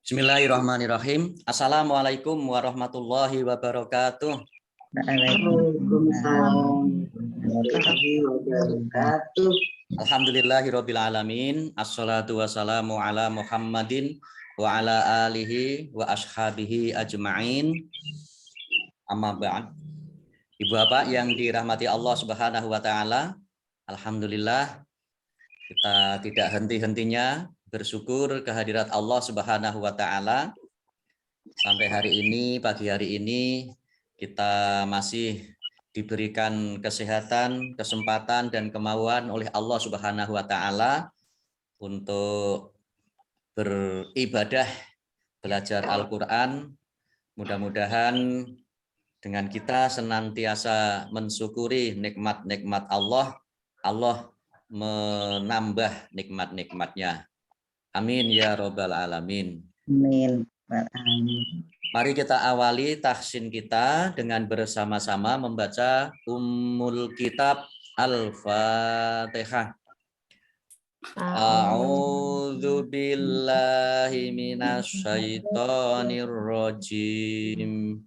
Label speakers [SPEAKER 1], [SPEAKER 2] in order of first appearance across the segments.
[SPEAKER 1] Bismillahirrahmanirrahim. Assalamualaikum warahmatullahi wabarakatuh.
[SPEAKER 2] Waalaikumsalam warahmatullahi wabarakatuh.
[SPEAKER 1] Alhamdulillahirabbil alamin. Assalatu wassalamu ala Muhammadin wa ala alihi wa ashabihi ajma'in. Amma ba'd. Ibu Bapak yang dirahmati Allah Subhanahu wa taala, alhamdulillah kita tidak henti-hentinya bersyukur kehadirat Allah Subhanahu wa taala. Sampai hari ini, pagi hari ini kita masih diberikan kesehatan, kesempatan dan kemauan oleh Allah Subhanahu wa taala untuk beribadah, belajar Al-Qur'an. Mudah-mudahan dengan kita senantiasa mensyukuri nikmat-nikmat Allah, Allah menambah nikmat-nikmatnya. Amin ya robbal alamin.
[SPEAKER 2] Amin.
[SPEAKER 1] Mari kita awali tahsin kita dengan bersama-sama membaca Ummul Kitab Al-Fatihah. A'udzu billahi minasyaitonir rajim.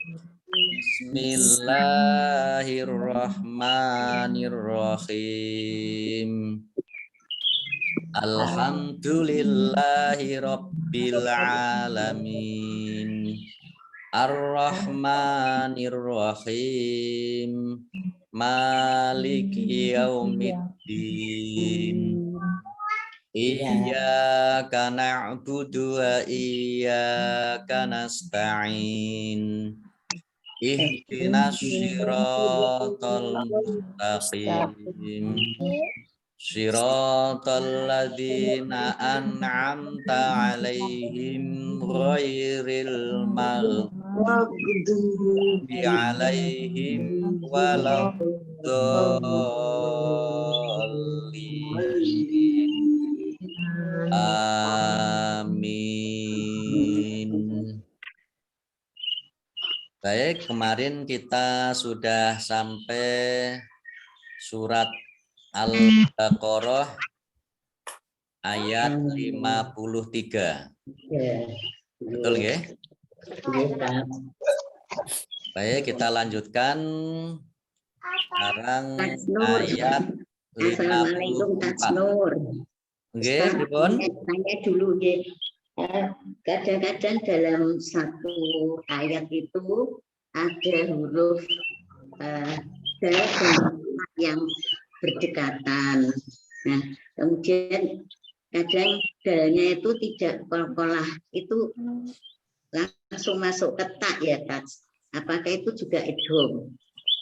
[SPEAKER 1] Bismillahirrahmanirrahim. Alhamdulillahi rabbil alamin. Ar-Rahmanir-Rahim. Maliki yaumiddin. Iyyaka na'budu wa iyyaka nasta'in. Ihdinas siratal mustaqim. Shiratal ladzina an'amta 'alaihim ghairil maghdubi 'alaihim waladdallin. Amin. Baik, kemarin kita sudah sampai surat Al-Baqarah ayat 53. Betul ya? Baik, kita lanjutkan sekarang ayat 54.
[SPEAKER 2] Assalamualaikum Tasnur.
[SPEAKER 1] Nggih, pripun?
[SPEAKER 2] Tanya dulu nggih. Kadang-kadang dalam satu ayat itu ada huruf dal yang berdekatan. Nah, kemudian kadang dalnya itu tidak kol-kolah, itu langsung masuk ke ta ya, Kak. Apakah itu juga idgham?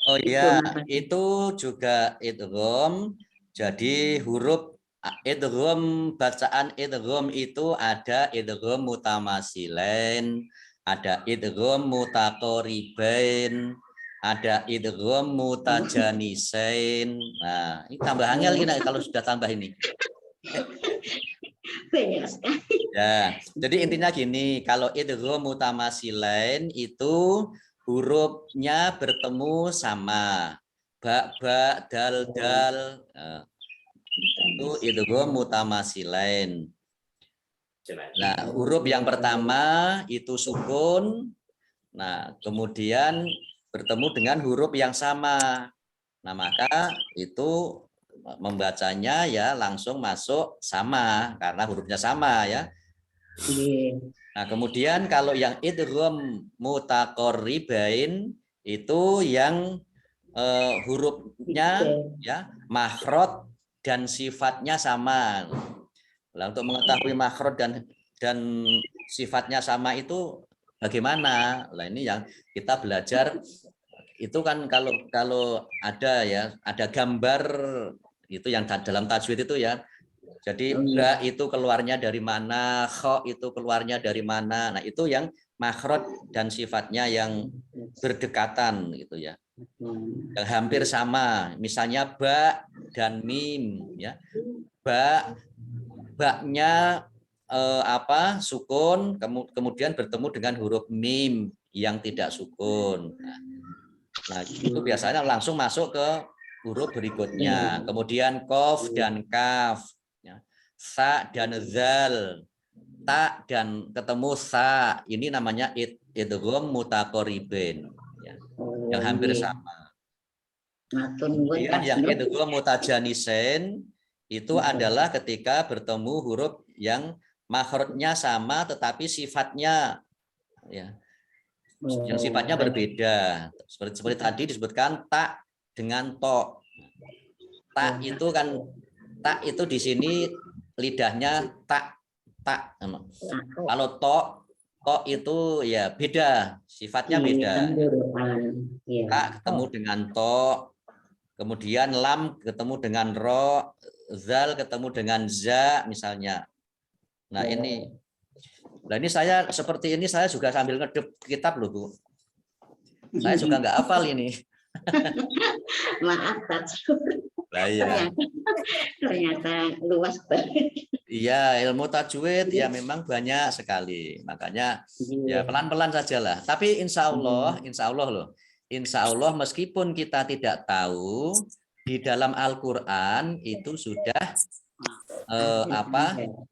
[SPEAKER 1] Oh ya, itu juga idgham. Jadi huruf idgham, bacaan idgham itu ada idgham mutamasilain, ada idgham mutaqaribain, ada idgham mutajanisain. Nah, ini tambah angel kita kalau sudah tambah ini.
[SPEAKER 2] Banyak sekali.
[SPEAKER 1] Ya, jadi intinya gini, kalau idgham mutamasilain itu hurufnya bertemu sama. Ba, ba, dal, dal. Itu idgham mutamasilain. Nah, huruf yang pertama itu sukun. Nah, kemudian bertemu dengan huruf yang sama. Nah, maka itu membacanya ya langsung masuk sama karena hurufnya sama ya. Nah, kemudian kalau yang idgham mutaqarribain itu yang hurufnya ya makhraj dan sifatnya sama. Nah, untuk mengetahui makhraj dan sifatnya sama itu bagaimana? Nah, ini yang kita belajar itu kan kalau ada ya, ada gambar itu yang dalam tajwid itu ya. Jadi ba itu keluarnya dari mana, kha itu keluarnya dari mana. Nah, itu yang makhraj dan sifatnya yang berdekatan gitu ya. Yang hampir sama. Misalnya ba dan mim ya. Ba-nya sukun, kemudian bertemu dengan huruf mim yang tidak sukun. Nah, itu biasanya langsung masuk ke huruf berikutnya. Kemudian kof dan kaf, ya. Sa dan zal. ta dan ketemu sa, ini namanya idgham mutaqaribain, ya, yang hampir sama. Kemudian yang idgham mutajanisain itu adalah ketika bertemu huruf yang makhrajnya sama tetapi sifatnya, ya, yang sifatnya berbeda. Seperti tadi disebutkan tak dengan to. Tak itu kan, tak itu di sini lidahnya tak. Kalau to itu ya beda, sifatnya beda. Tak ketemu dengan to, kemudian lam ketemu dengan ro, zal ketemu dengan za misalnya. Nah ini saya seperti ini saya juga sambil ngedep kitab loh Bu. Saya juga nggak hafal ini.
[SPEAKER 2] Maaf Pak.
[SPEAKER 1] Ya.
[SPEAKER 2] Ternyata luas banget.
[SPEAKER 1] Iya, ilmu tajwid ya memang banyak sekali. Makanya ya pelan-pelan sajalah. Tapi insya Allah loh. Insya Allah meskipun kita tidak tahu, di dalam Al-Quran itu sudah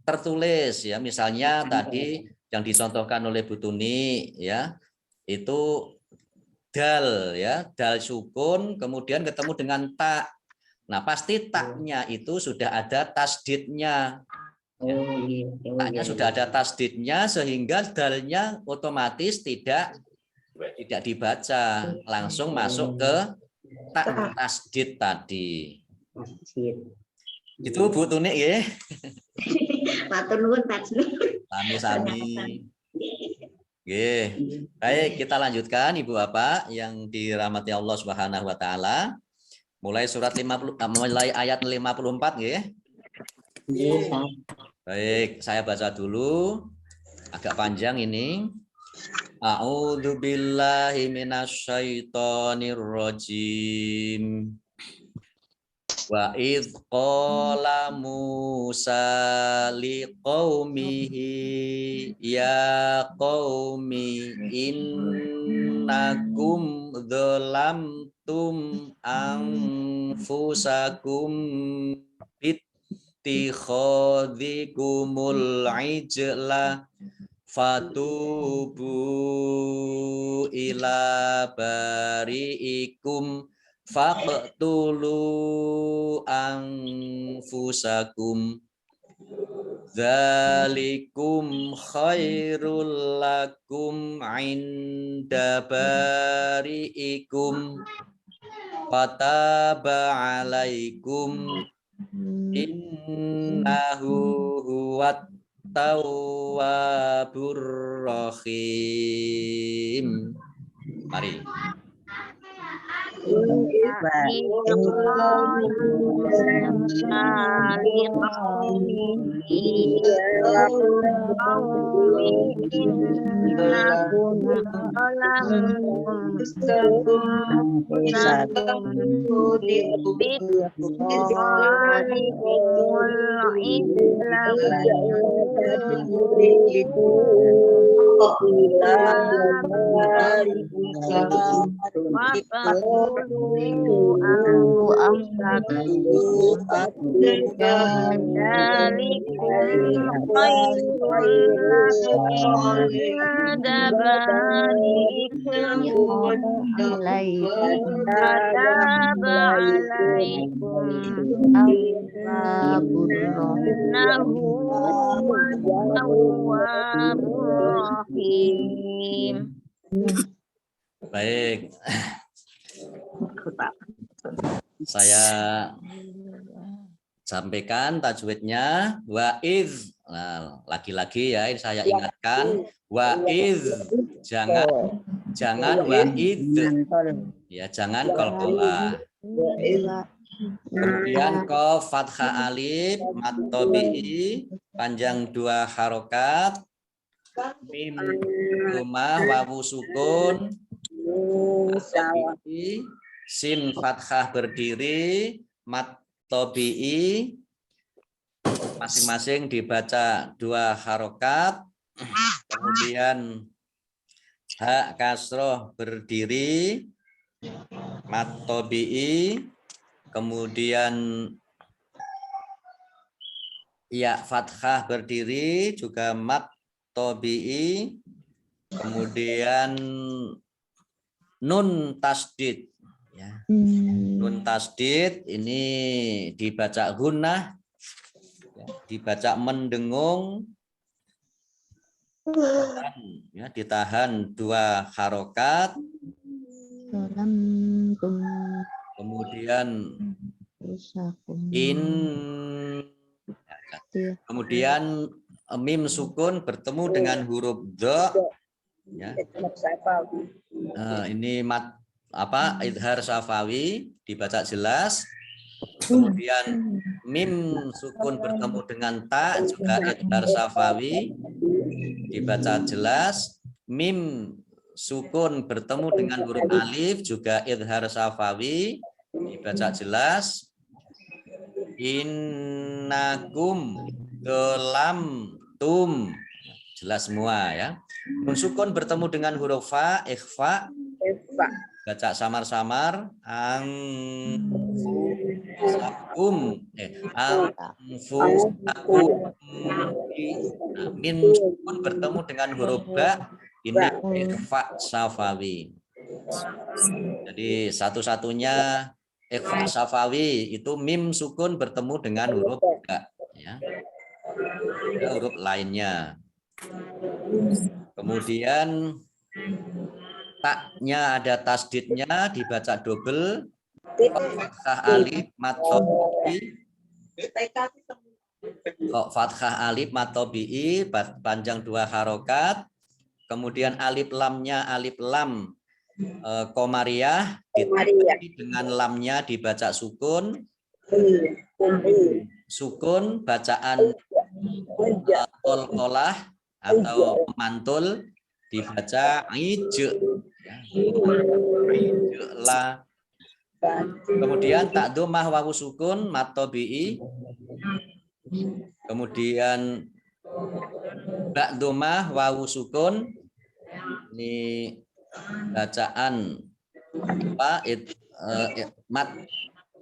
[SPEAKER 1] tertulis ya. Misalnya tadi yang dicontohkan oleh Bu Tuni ya, itu dal ya, dal sukun kemudian ketemu dengan tak. Nah, pasti taknya itu sudah ada tasdidnya. Ya. Taknya sudah ada tasdidnya sehingga dalnya otomatis tidak dibaca, langsung masuk ke tak tasdid tadi. Itu Bu Tuni ya.
[SPEAKER 2] Matur nuwun Pak.
[SPEAKER 1] Sami-sami. Baik, kita lanjutkan Ibu Bapak yang dirahmati Allah Subhanahu wa taala. Mulai mulai ayat 54 nggih. Baik, saya baca dulu. Agak panjang ini. A'udzu billahi minasyaitonir rajim. Wa idz qala Musa liqaumihi ya qaumi innakum dzalamtum anfusakum bittikhadhikumul ijla fatubu ila bari'ikum faqtulu anfusakum dzalikum khairul lakum inda bari'ikum fataba alaikum innahu huwat tawwabur rahim. Mari. Baik. Saya sampaikan tajwidnya wa iz. Nah, lagi-lagi ya saya ingatkan wa iz. Jangan wa id. Ya, jangan qalqalah. Kemudian qaf fathah alif mad tabi'i panjang 2 harokat. Mim dhammah wawu sukun. Sin fathah berdiri, mat tabi'i masing-masing dibaca 2 harokat, kemudian ha kasroh berdiri, mat tabi'i, kemudian Ya, fathah berdiri juga mat tobi'i, kemudian nun tasdid. Ya. Nun tasdid ini dibaca gunnah, ya, dibaca mendengung, ya, ditahan 2 harokat, kemudian kemudian mim sukun bertemu dengan huruf dha, ya. Ini mat apa idhar safawi dibaca jelas, kemudian mim sukun bertemu dengan ta juga idhar safawi dibaca jelas, mim sukun bertemu dengan huruf alif juga idhar safawi dibaca jelas, innakum kelam tum jelas semua ya. Nun sukun bertemu dengan huruf fa ikhfa baca samar-samar, angfusakum angfusakum. Nah, min sukun bertemu dengan huruf ba ini ikhfa safawi. Jadi satu-satunya ikhfa safawi itu mim sukun bertemu dengan huruf ba, ya. Huruf lainnya. Kemudian taknya ada tasdidnya dibaca double, fathah alif mat tobi'i, fathah alif mat tobi'i panjang 2 harokat, kemudian alif lamnya alif lam komariah dengan lamnya dibaca sukun, sukun bacaan kolkolah atau mantul dibaca ije, lah. Kemudian tak domah wawu sukun mat tobi'i, kemudian bak domah wawu sukun ini bacaan apa mat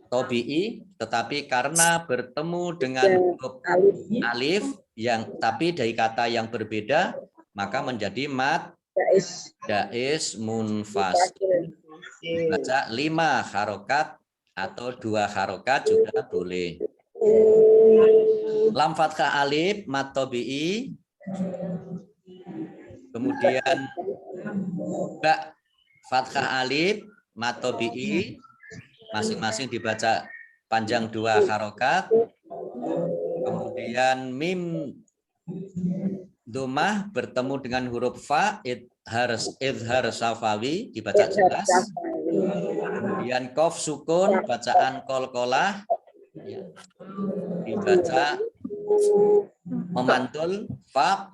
[SPEAKER 1] tobi'i, tetapi karena bertemu dengan huruf alif yang tapi dari kata yang berbeda maka menjadi mat jaiz munfasil. Baca 5 harokat atau 2 harokat juga boleh. Lam fathah alif mat tobi'i, kemudian ba fathah alif mat tobi'i masing-masing dibaca panjang 2 harokat, kemudian mim domah bertemu dengan huruf fa idhar safawi dibaca jelas, kemudian kof sukun bacaan kolkolah, ya, dibaca memantul fa,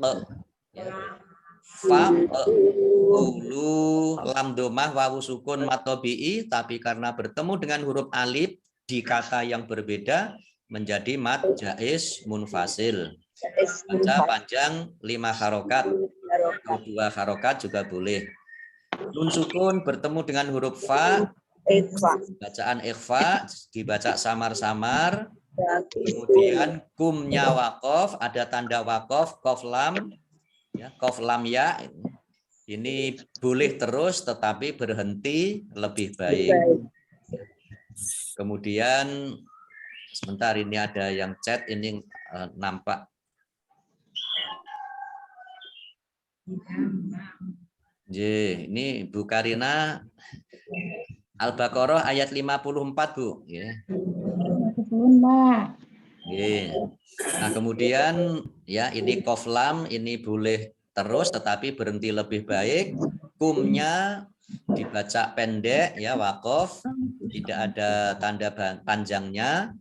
[SPEAKER 1] ya. Fa ulu lam domah wawu sukun matobi'i, tapi karena bertemu dengan huruf alif di kata yang berbeda menjadi mat jaiz munfasil. Baca panjang 5 harokat atau 2 harokat juga boleh. Nun sukun bertemu dengan huruf fa, bacaan ikhfa dibaca samar-samar, kemudian kumnya wakof ada tanda wakof kof lam, ya, kof lam ya ini boleh terus tetapi berhenti lebih baik. Kemudian sebentar, ini ada yang chat ini nampak. Ini Bu Karina Al-Baqarah ayat 54 Bu, ya. Nah, kemudian ya ini kof lam ini boleh terus tetapi berhenti lebih baik. Kumnya dibaca pendek ya wakof, tidak ada tanda panjangnya.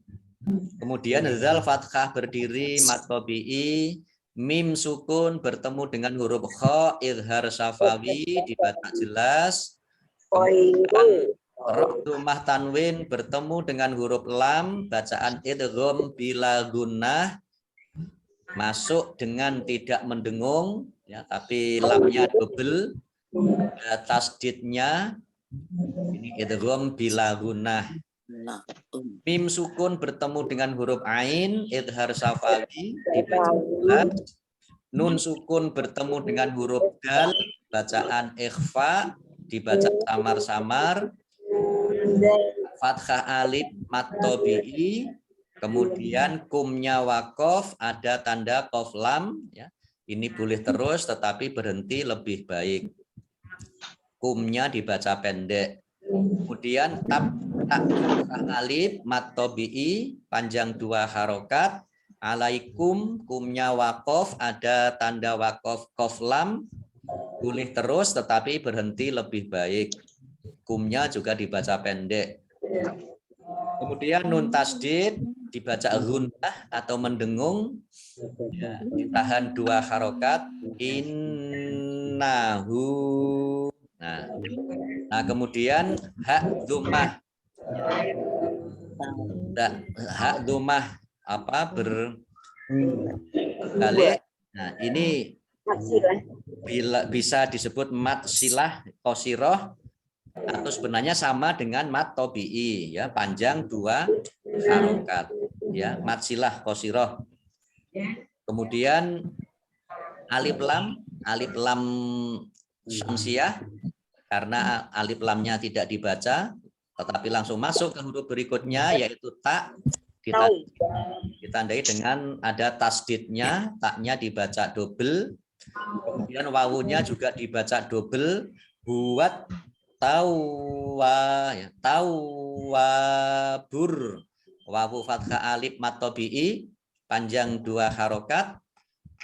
[SPEAKER 1] Kemudian zal fathah berdiri mat tobi'i, mim sukun bertemu dengan huruf kha idhar safawi dibaca jelas. Kemudian roh domah tanwin bertemu dengan huruf lam bacaan idgham bila gunnah, masuk dengan tidak mendengung ya, tapi lamnya double, tasdidnya ini idgham bila gunnah. Mim sukun bertemu dengan huruf ain, idhar syafawi dibaca bulat. Nun sukun bertemu dengan huruf dal, bacaan ikhfa dibaca samar-samar. Fathah alif mat tabi'i, kemudian kumnya wakof ada tanda kof lam, ya. Ini boleh terus tetapi berhenti lebih baik. Kumnya dibaca pendek. Kemudian tak alif mat tabi'i panjang 2 harokat. Alaikum kumnya wakof ada tanda wakof kof lam, boleh terus tetapi berhenti lebih baik. Kumnya juga dibaca pendek. Kemudian nun tasdid dibaca gunnah atau mendengung, ya, ditahan 2 harokat. Innahu. Nah kemudian hak dhammah. Hak dhammah apa berbalik. Nah ini bisa disebut mat silah qasiroh atau sebenarnya sama dengan mat tabi'i, ya, panjang 2 harokat, ya, mat silah qasiroh. Kemudian alif lam syamsiah, karena alif lamnya tidak dibaca tetapi langsung masuk ke huruf berikutnya yaitu tak, ditandai dengan ada tasdidnya, taknya dibaca double, kemudian wawunya juga dibaca double buat tawa, ya, tawabur. Wawu fathah alif mat tabi'i panjang 2 harokat.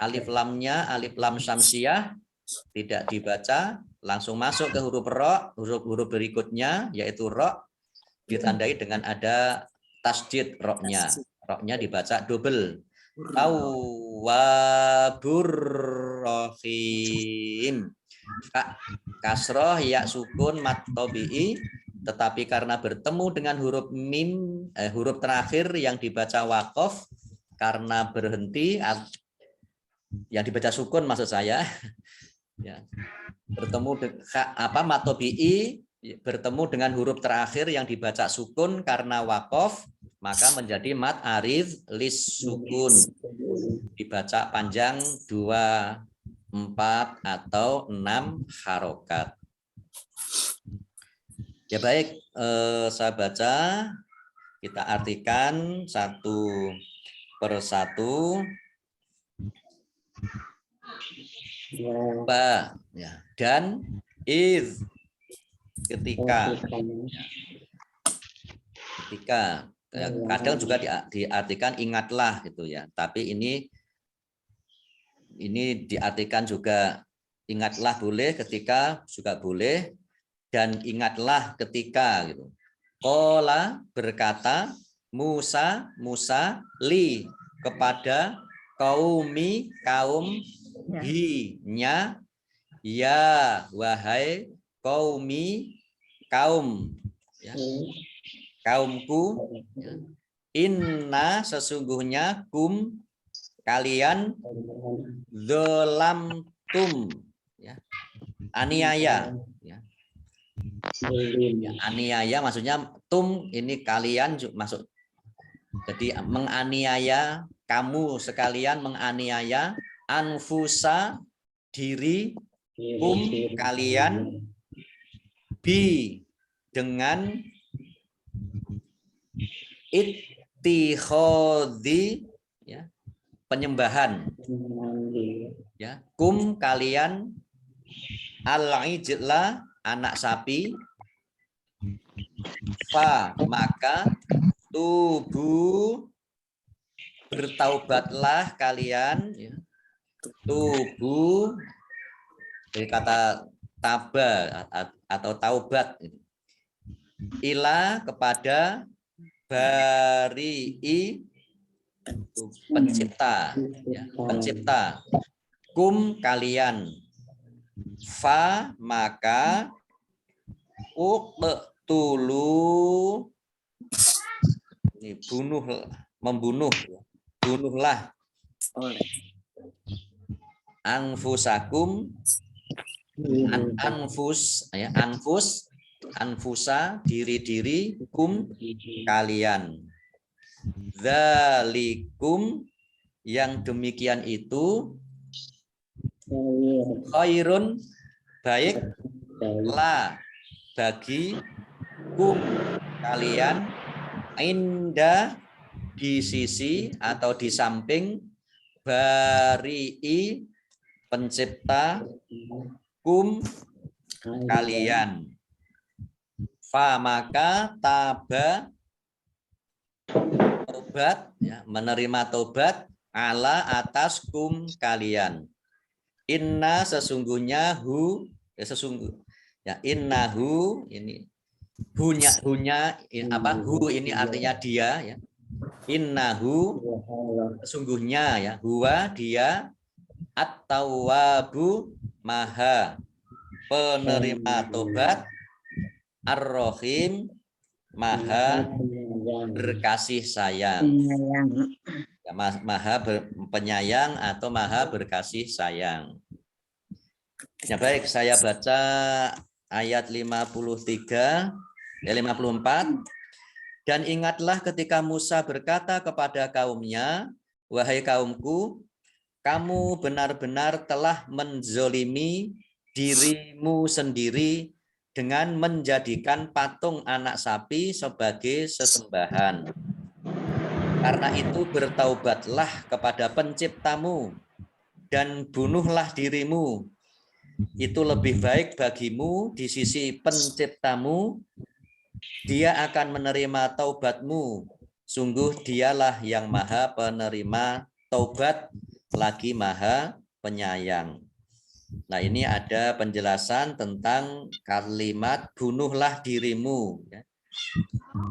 [SPEAKER 1] Alif lamnya alif lam syamsiah tidak dibaca, langsung masuk ke huruf ro, huruf berikutnya yaitu ro, ditandai dengan ada tasdid roknya. Roknya dibaca double. Tawwabur rahim. Kasroh ya sukun mat tabi'i, tetapi karena bertemu dengan huruf mim, huruf terakhir yang dibaca wakof, karena berhenti, yang dibaca sukun maksud saya, ya, bertemu mat tabi'i bertemu dengan huruf terakhir yang dibaca sukun karena wakof, maka menjadi mat arid lis sukun, dibaca panjang 2, 4 atau 6 harokat. Ya baik, saya baca, kita artikan satu persatu. Ba, ya, dan iz, ketika, ya, kadang juga diartikan ingatlah gitu ya, tapi ini diartikan juga ingatlah boleh, ketika juga boleh, dan ingatlah ketika gitu. Qala berkata Musa li kepada kaumi kaum hi-nya, ya wahai kaumi kaum, ya, kaumku, ya. Inna sesungguhnya kum kalian zalamtum, ya, aniaya, ya. Aniaya maksudnya tum ini kalian masuk, jadi menganiaya, kamu sekalian menganiaya anfusa diri kalian bi dengan ittikhadhi, ya, penyembahan, ya, kalian al-ijla anak sapi, fa maka tubuh bertaubatlah kalian, ya. Tubuh dari kata taba atau taubat, ila kepada bari'i pencipta, ya, pencipta, kum kalian, fa maka uqtulu ini bunuhlah anfusakum, anfus, ya, anfus anfusa diri-diri kum kalian. Dzalikum yang demikian itu khairun baik la bagi kum kalian inda di sisi atau di samping bari'i pencipta kum kalian. Fa maka taba tobat ya, menerima tobat ala atas kum kalian. Inna sesungguhnya hu ya innahu ini hunya apa hu ini artinya dia ya. Innahu sesungguhnya ya huwa dia at-tawwabu maha penerima tobat ar-rahim maha berkasih sayang ya, maha penyayang atau maha berkasih sayang. Ya baik, saya baca ayat 54. Dan ingatlah ketika Musa berkata kepada kaumnya, wahai kaumku, kamu benar-benar telah menzolimi dirimu sendiri dengan menjadikan patung anak sapi sebagai sesembahan. Karena itu bertaubatlah kepada penciptamu dan bunuhlah dirimu. Itu lebih baik bagimu di sisi penciptamu. Dia akan menerima taubatmu. Sungguh dialah yang maha penerima taubat lagi maha penyayang. Nah ini ada penjelasan tentang kalimat bunuhlah dirimu.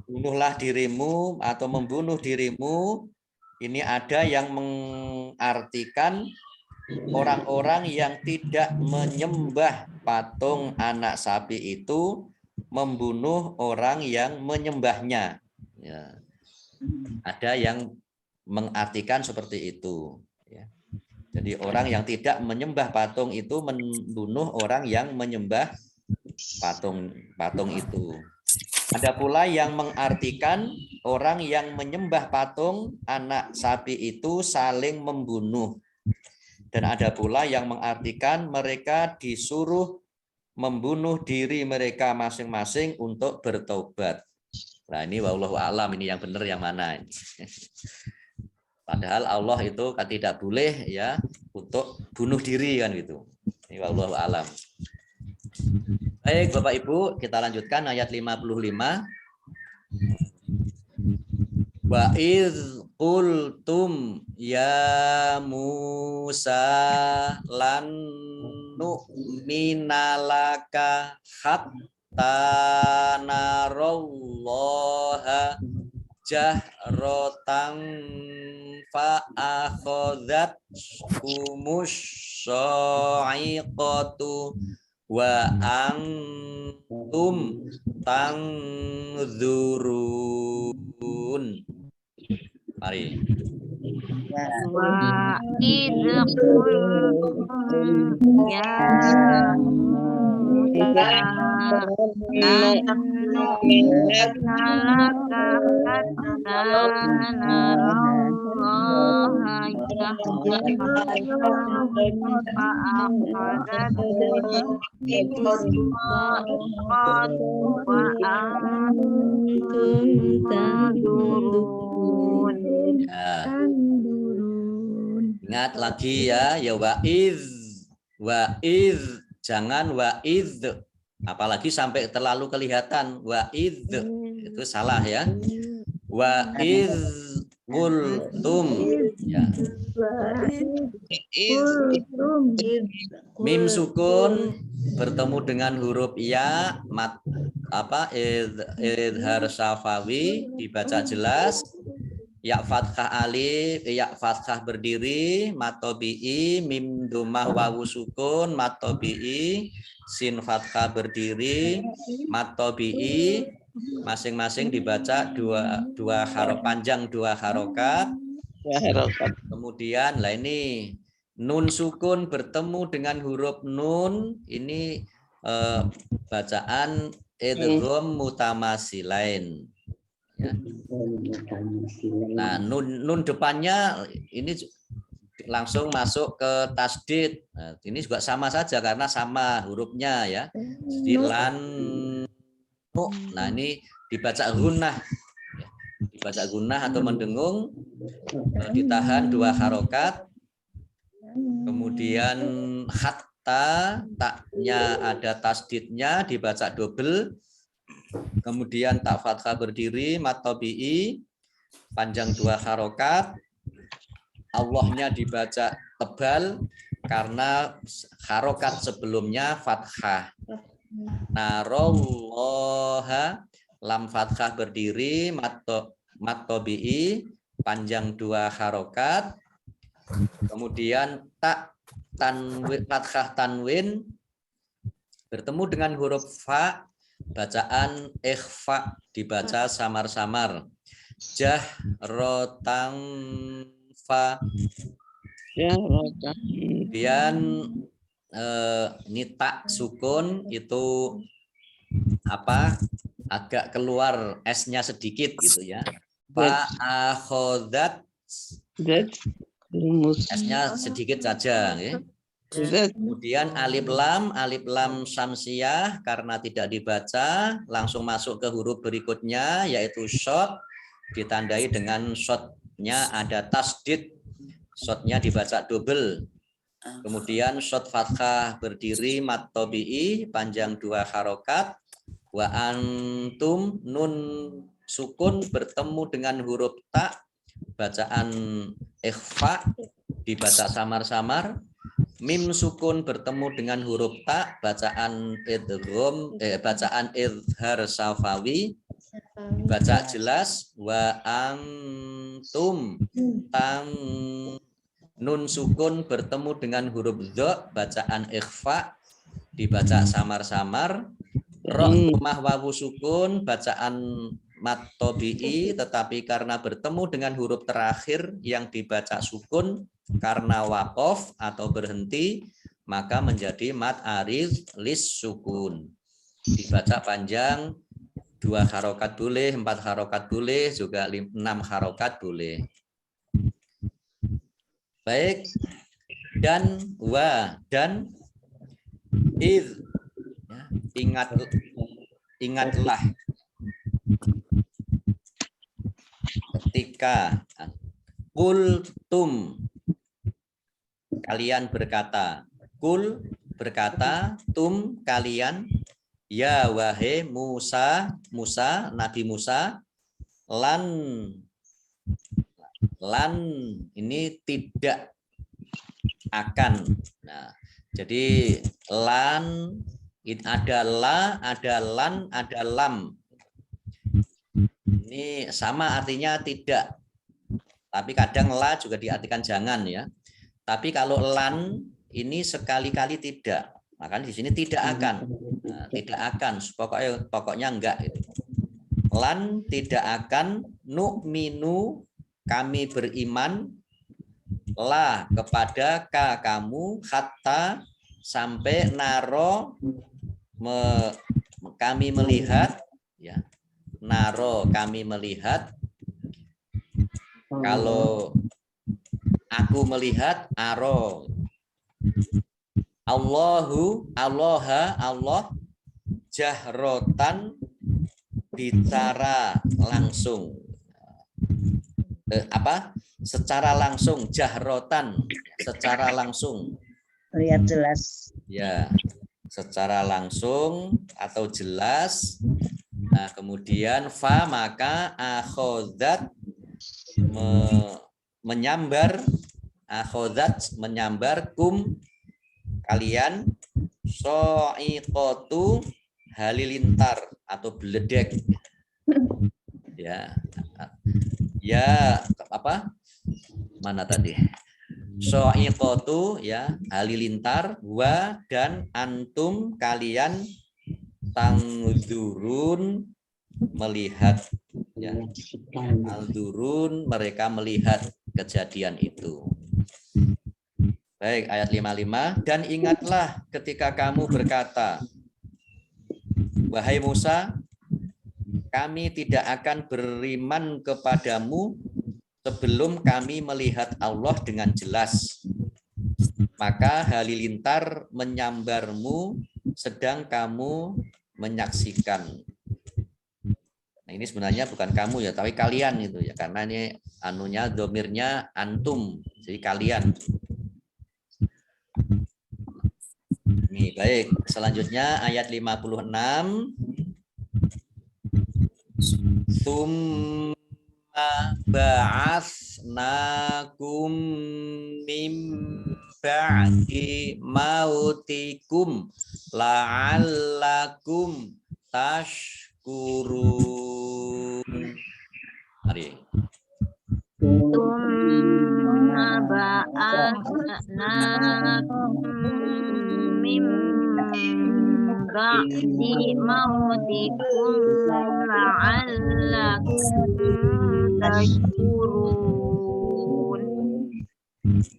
[SPEAKER 1] Bunuhlah dirimu atau membunuh dirimu. Ini ada yang mengartikan orang-orang yang tidak menyembah patung anak sapi itu membunuh orang yang menyembahnya. Ya. Ada yang mengartikan seperti itu. Ya. Jadi orang yang tidak menyembah patung itu membunuh orang yang menyembah patung itu. Ada pula yang mengartikan orang yang menyembah patung anak sapi itu saling membunuh. Dan ada pula yang mengartikan mereka disuruh membunuh diri mereka masing-masing untuk bertobat. Nah ini wallahu a'lam, ini yang benar yang mana ini. Padahal Allah itu kan tidak boleh ya untuk bunuh diri kan gitu. Ini wallahu a'lam. Baik Bapak Ibu, kita lanjutkan ayat 55. Wa iz qultum ya Musa lan nu'mina laka hatta narallaha jahratan fa akhadhat sa'iqatu wa antum tanzurun. Mari.
[SPEAKER 3] Wa idh qultum ya Musa lan nu'mina laka hatta narallaha jahratan fa akhadhat wa antum tanzurun.
[SPEAKER 1] Ya. Ingat lagi ya, ya waiz, jangan waiz, apalagi sampai terlalu kelihatan waiz itu salah ya. Waiz qultum ya. Mim sukun bertemu dengan huruf ya idhar syafawi dibaca jelas. Ya fathah alif, ya fathah berdiri, matobi'i, mim domah wawu sukun, matobi'i, sin fathah berdiri, matobi'i, masing-masing dibaca dua harokat panjang, dua harokat. Kemudian lah ini nun sukun bertemu dengan huruf nun, ini bacaan idgham mutamasilain. Ya. Nah, nun depannya ini langsung masuk ke tasdid. Nah, ini juga sama saja karena sama hurufnya ya. Di lan nu. Nah, ini dibaca gunnah. Ya. Dibaca gunnah atau mendengung, ditahan 2 harokat. Kemudian hatta, taknya ada tasdidnya dibaca double. Kemudian tak fathah berdiri, mat tabi'i panjang 2 harokat. Allahnya dibaca tebal karena harokat sebelumnya fathah. Narollaha, lam fathah berdiri, mat tabi'i panjang 2 harokat. Kemudian tak tanwin, fathah tanwin bertemu dengan huruf fa, bacaan ikhfa, dibaca samar-samar. Jahrotang fa. Kemudian ini tak sukun itu apa? Agak keluar S-nya sedikit gitu ya. Fa akhodat, S-nya sedikit saja ya. Kemudian alif lam syamsiyah karena tidak dibaca langsung masuk ke huruf berikutnya yaitu shot, ditandai dengan shotnya ada tasdid, shotnya dibaca double. Kemudian shot fathah berdiri, mat tabi'i panjang 2 harokat. Wa antum, nun sukun bertemu dengan huruf ta, bacaan ikhfa dibaca samar-samar. Mim sukun bertemu dengan huruf ta, bacaan idgham, bacaan izhar safawi, dibaca jelas. Wa antum, tang, nun sukun bertemu dengan huruf dha, bacaan ikhfa dibaca samar-samar. Ro mah wawu sukun, bacaan mat tabi'i, tetapi karena bertemu dengan huruf terakhir yang dibaca sukun karena waqaf atau berhenti, maka menjadi mat arid lis sukun. Dibaca panjang 2 harokat boleh, 4 harokat boleh, juga 6 harokat boleh. Baik. Dan wa dan id, ya, ingatlah ketika kultum, kalian berkata, kul berkata, tum kalian, ya wahai Musa, Nabi Musa, lan ini tidak akan. Nah, jadi lan ada la, ada lan, ada lam. Ini sama artinya tidak. Tapi kadang la juga diartikan jangan ya. Tapi kalau lan ini sekali-kali tidak. Makanya di sini tidak akan. Nah, tidak akan. Pokoknya enggak. Lan tidak akan, nu'minu kami beriman, la kepada ka kamu, hatta sampai naro kami melihat ya. Naro kami melihat. Kalau aku melihat, aro. Allah jahrotan bicara langsung. Secara langsung, jahrotan, secara langsung.
[SPEAKER 4] Lihat jelas.
[SPEAKER 1] Ya, secara langsung atau jelas. Nah, kemudian fa maka akhodat menyambar, akhodat menyambar kum kalian, so'iqotu halilintar atau beledek. Ya. Ya, apa? Mana tadi? So'iqotu ya, halilintar, wa dan antum kalian tangdzurun melihat ya. Al-durun mereka melihat kejadian itu. Baik, ayat 55, dan ingatlah ketika kamu berkata, wahai Musa, kami tidak akan beriman kepadamu sebelum kami melihat Allah dengan jelas. Maka halilintar menyambarmu sedang kamu menyaksikan. Nah, ini sebenarnya bukan kamu ya, tapi kalian itu ya, karena ini anunya domirnya antum, jadi kalian. Nih, baik. Selanjutnya ayat 56. Tsumma ba'atsnakum mim ba'di mautikum la'allakum tashkurun. Mari.
[SPEAKER 3] Tsumma ba'atsnakum min ba'di mautikum la'allakum tashkurun.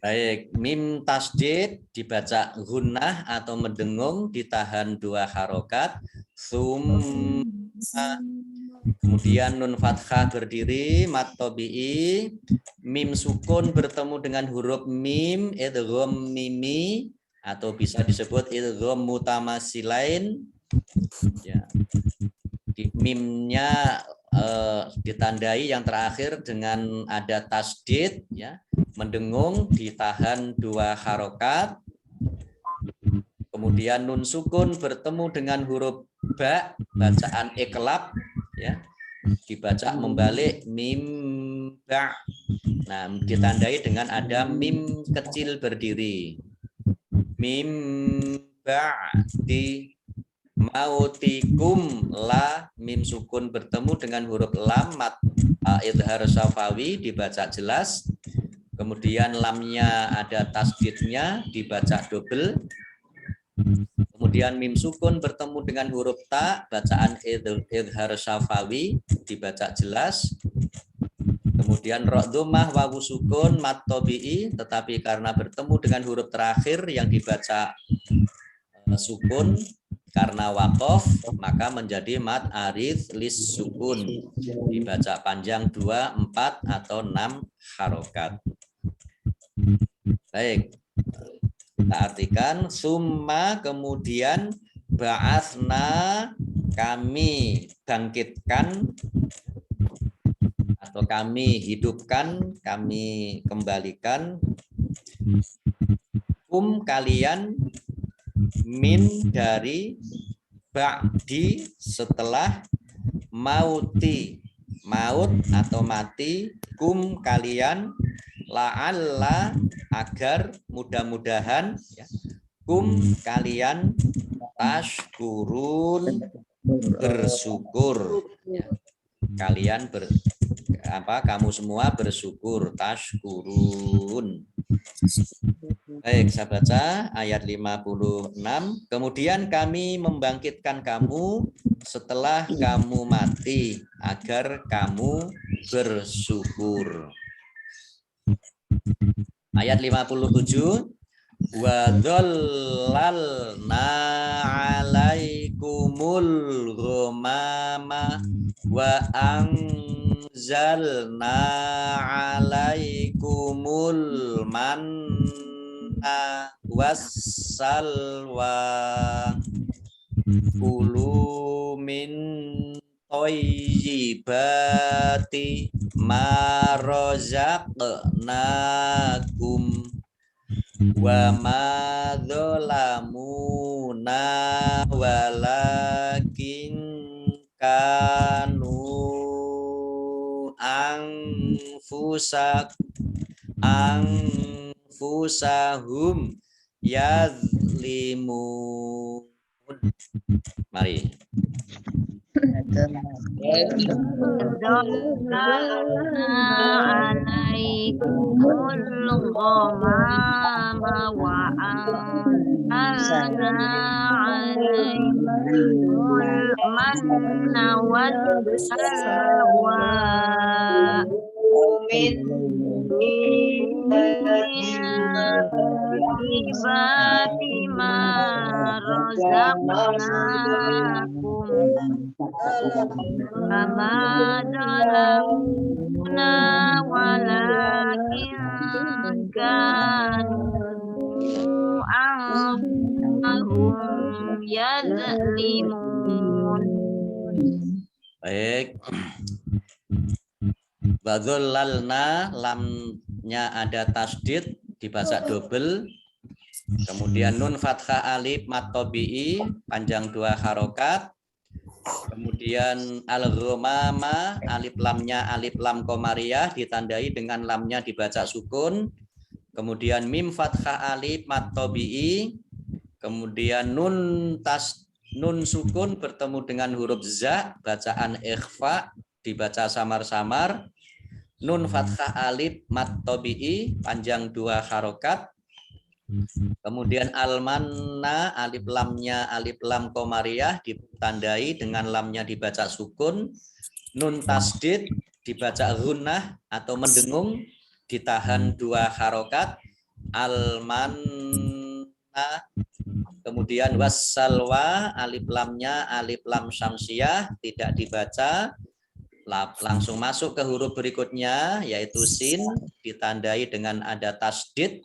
[SPEAKER 1] Baik, mim tasdid dibaca gunnah atau mendengung, ditahan 2 harokat. Tsumma, kemudian nun fathah berdiri, mat tabi'i, mim sukun bertemu dengan huruf mim, idgham mimi, atau bisa disebut idgham mutamasilain. Ya. Di mimnya ditandai yang terakhir dengan ada tasdid, ya, mendengung, ditahan 2 harokat. Kemudian nun sukun bertemu dengan huruf ba, bacaan iklab, ya, dibaca membalik mim ba. Nah, ditandai dengan ada mim kecil berdiri. Mim ba di mautikum, la, mim sukun bertemu dengan huruf lam, mat idhar syafawi, dibaca jelas. Kemudian lamnya ada tasdidnya, dibaca double. Kemudian mim sukun bertemu dengan huruf ta, bacaan idhar syafawi, dibaca jelas. Kemudian ra dhammah wawu sukun mat tabi'i, tetapi karena bertemu dengan huruf terakhir yang dibaca sukun karena waqaf, maka menjadi mat arid lis sukun, dibaca panjang 2, 4 atau 6 harokat. Baik, kita artikan summa, kemudian ba'atsna, kami bangkitkan atau kami hidupkan, kami kembalikan, kalian, min dari, ba'di setelah, mauti maut atau mati, kum kalian, la'alla agar mudah-mudahan, ya, kum kalian, tashkurun bersyukur, ya. Kalian kamu semua bersyukur, tashkurun. Baik, saya baca ayat 56. Kemudian kami membangkitkan kamu setelah kamu mati agar kamu bersyukur. Ayat 57. Wa dhallalna 'alaikumul ghamama wa anzalna 'alaikumul manna wassalwa kulu min thayyibati ma razaqnakum wa ma dzalamuna walakin kanu anfusahum yazlimun. Mari.
[SPEAKER 3] Alaikumul ghamama wa anzalna alaikumul manna wassalwa ibati ma razaqnakum kama zalamuna walakin kanu anfusahum yazlimun.
[SPEAKER 1] Baik. Wadhallalna, lamnya ada tasdid dibaca double. Kemudian nun fathah alif mat tabi'i panjang 2 harokat. Kemudian al-ghamama, alif lamnya alif lam qamariyah ditandai dengan lamnya dibaca sukun. Kemudian mim fathah alif mat tabi'i. Kemudian nun sukun bertemu dengan huruf za, bacaan ikhfa dibaca samar-samar. Nun fathah alif mat tabi'i panjang 2 harokat. Kemudian al-manna, alif lamnya alif lam qamariyah ditandai dengan lamnya dibaca sukun. Nun tasdid dibaca gunnah atau mendengung ditahan 2 harokat. Al-manna. Kemudian wassalwa, alif lamnya alif lam syamsiyah tidak dibaca, langsung masuk ke huruf berikutnya yaitu sin ditandai dengan ada tasdid.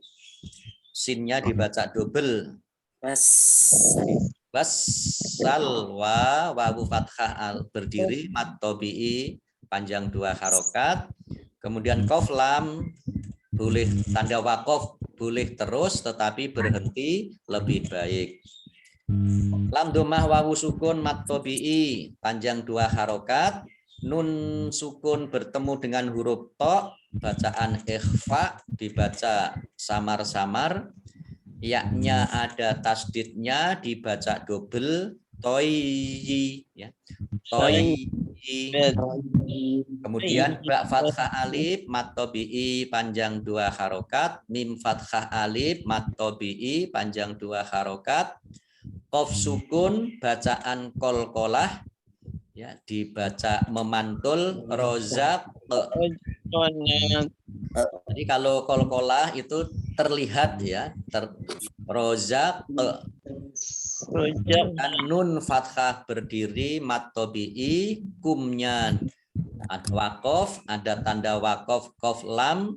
[SPEAKER 1] Sinnya dibaca double. Wassalwa, wawu fathah berdiri mat tabi'i panjang 2 harokat. Kemudian qaf lam boleh tanda wakof boleh terus tetapi berhenti lebih baik. Lam dhammah wawu sukun mat tabi'i panjang 2 harokat. Nun sukun bertemu dengan huruf to, bacaan ikhfa dibaca samar-samar. Yaknya ada tasdidnya dibaca double toyi ya. Toyi. Kemudian ba fathah alif mat tabi'i panjang 2 harokat, mim fathah alif mat tabi'i panjang 2 harokat. Qaf sukun bacaan qalqalah ya dibaca memantul rozak. Jadi kalau qalqalah itu terlihat ya, rozak. Dan nun fathah berdiri mat tabi'i, kumnya ada wakof, ada tanda wakof qaf lam.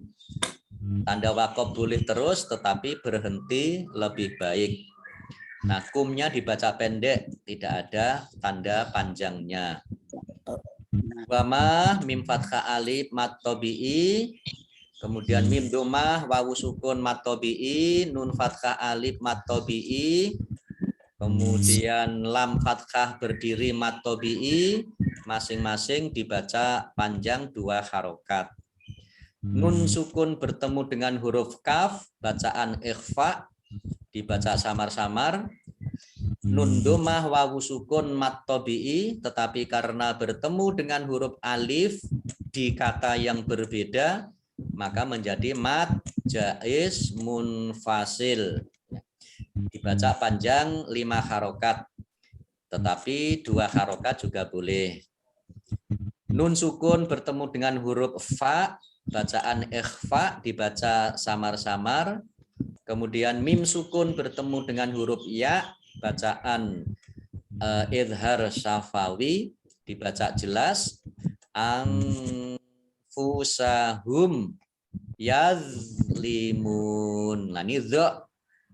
[SPEAKER 1] Tanda wakof boleh terus tetapi berhenti lebih baik. Nah, kumnya dibaca pendek, tidak ada tanda panjangnya. Wama mim fathah alif mat tabi'i, kemudian mim dhammah wawu sukun mat tabi'i, nun fathah alif mat tabi'i, kemudian lam fathah berdiri mat tabi'i, masing-masing dibaca panjang 2 harokat. Nun sukun bertemu dengan huruf kaf, bacaan ikhfa dibaca samar-samar. Nun dhammah wawu sukun mat tabi'i, tetapi karena bertemu dengan huruf alif di kata yang berbeda maka menjadi mat jaiz munfasil, dibaca panjang 5 harokat tetapi 2 harokat juga boleh. Nun sukun bertemu dengan huruf fa, bacaan ikhfa dibaca samar-samar. Kemudian mim sukun bertemu dengan huruf ya, bacaan idhar syafawi dibaca jelas. Anfusahum yazlimun. Nah, ini dha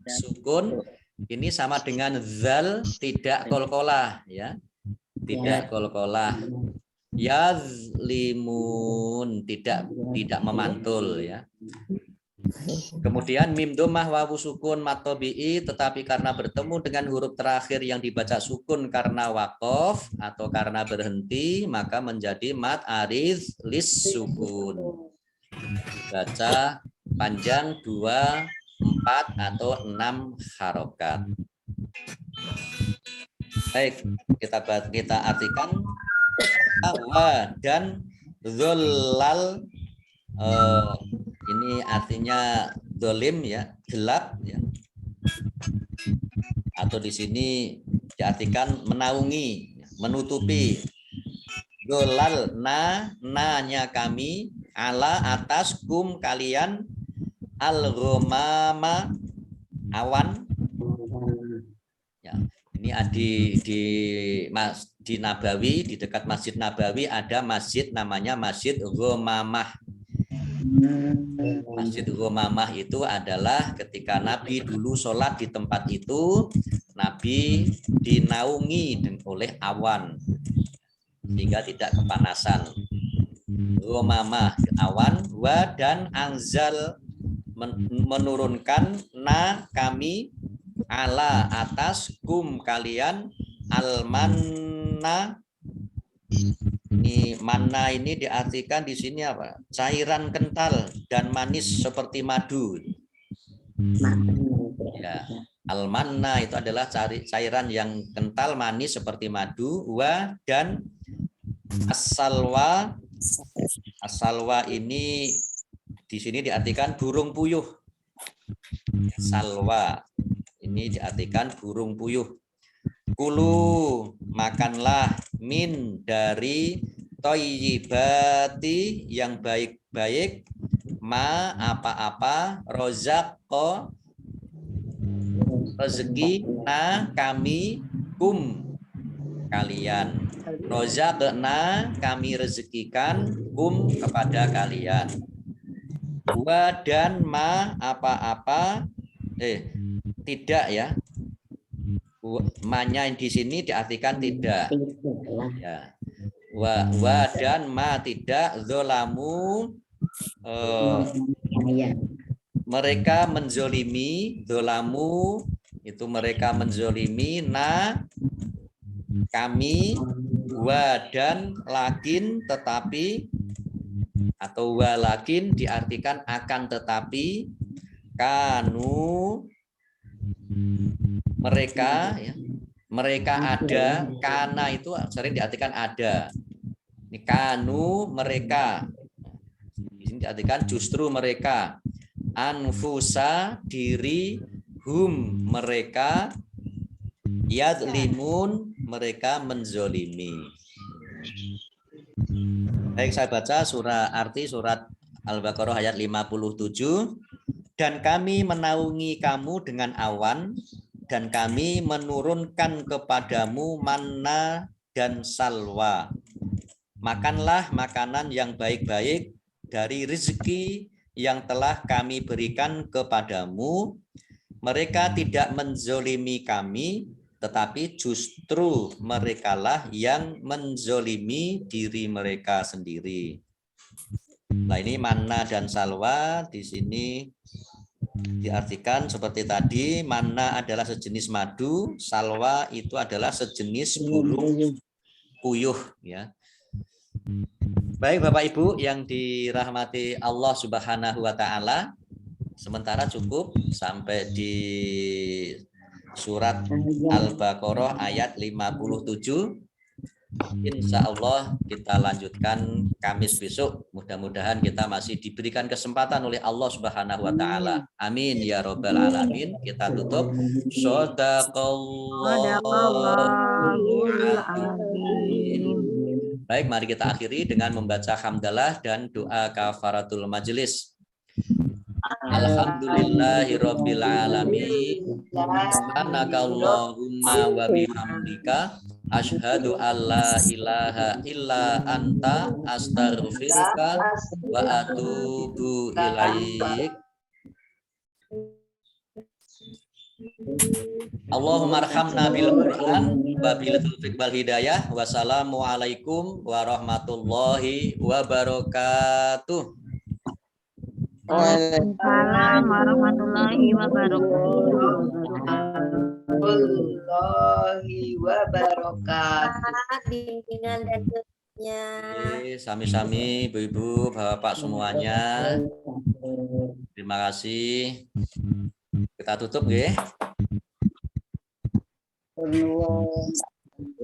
[SPEAKER 1] sukun ini sama dengan zal tidak qalqalah ya. Tidak qalqalah. Yazlimun tidak memantul ya. Kemudian mim dhammah wawu sukun mat tabi'i, tetapi karena bertemu dengan huruf terakhir yang dibaca sukun karena waqaf atau karena berhenti maka menjadi mat ariz lis sukun. Baca panjang 2, 4 atau 6 harokat. Baik, kita artikan wa dan dzallal. Ini artinya dolim ya, gelap ya. Atau di sini diartikan menaungi, menutupi. Dolal na-nya kami ala atas kum kalian al-ghamama awan. Ya, ini di Nabawi, di dekat Masjid Nabawi ada masjid namanya Masjid Ghamamah. Masjid Ghamamah itu adalah ketika Nabi dulu sholat di tempat itu, Nabi dinaungi oleh awan sehingga tidak kepanasan. Ghamamah awan, wa dan anzal menurunkan kami ala atas kum kalian al-manna. Ini manna ini diartikan di sini apa? Cairan kental dan manis seperti madu. Ya, al-manna itu adalah cairan yang kental manis seperti madu. Wa dan as-salwa. As-salwa ini di sini diartikan burung puyuh. Salwa ini diartikan burung puyuh. Kulu makanlah min dari thayyibati yang baik-baik ma apa-apa rozaqo rezeki na kami kum kalian. Rozaqna kami rezekikan kum kepada kalian. Wa dan ma apa-apa tidak ya. Ma-nya di sini diartikan tidak. Ya. Wa dan ma tidak zolamu mereka menzolimi, zolamu itu mereka menzolimi na kami, wa dan lakin tetapi atau walakin diartikan akan tetapi kanu mereka ya, mereka ada, kana itu sering diartikan ada. Ini kanu mereka. Ini diartikan justru mereka. Anfusa diri hum mereka yadlimun mereka menzolimi. Baik, saya baca arti surat Al-Baqarah ayat 57. Dan kami menaungi kamu dengan awan, dan kami menurunkan kepadamu manna dan salwa. Makanlah makanan yang baik-baik dari rezeki yang telah kami berikan kepadamu. Mereka tidak menzolimi kami, tetapi justru merekalah yang menzolimi diri mereka sendiri. Nah, ini manna dan salwa di sini diartikan seperti tadi, manna adalah sejenis madu, salwa itu adalah sejenis burung puyuh ya. Baik Bapak Ibu yang dirahmati Allah Subhanahu wa taala, sementara cukup sampai di surat Al-Baqarah ayat 57. Insya Allah kita lanjutkan Kamis besok. Mudah-mudahan kita masih diberikan kesempatan oleh Allah Subhanahu wa taala. Amin ya robbal alamin. Kita tutup. Shadaqallahul azim. Baik, mari kita akhiri dengan membaca hamdalah dan doa kafaratul majelis. Alhamdulillahirabbil alamin. Subhanakallahumma wa bihamdika asyhadu alla ilaha illa anta astaghfiruka wa atubu ilaik. Allahumma arhamna bil Qur'an wa bil taufiq wal hidayah. Wassalamualaikum warahmatullahi wabarakatuh.
[SPEAKER 3] Waalaikumsalam warahmatullahi
[SPEAKER 2] wabarakatuh. Bimbingan dan doanya.
[SPEAKER 1] Sami-sami ibu-ibu, bapak semuanya. Terima kasih. Kita tutup ya.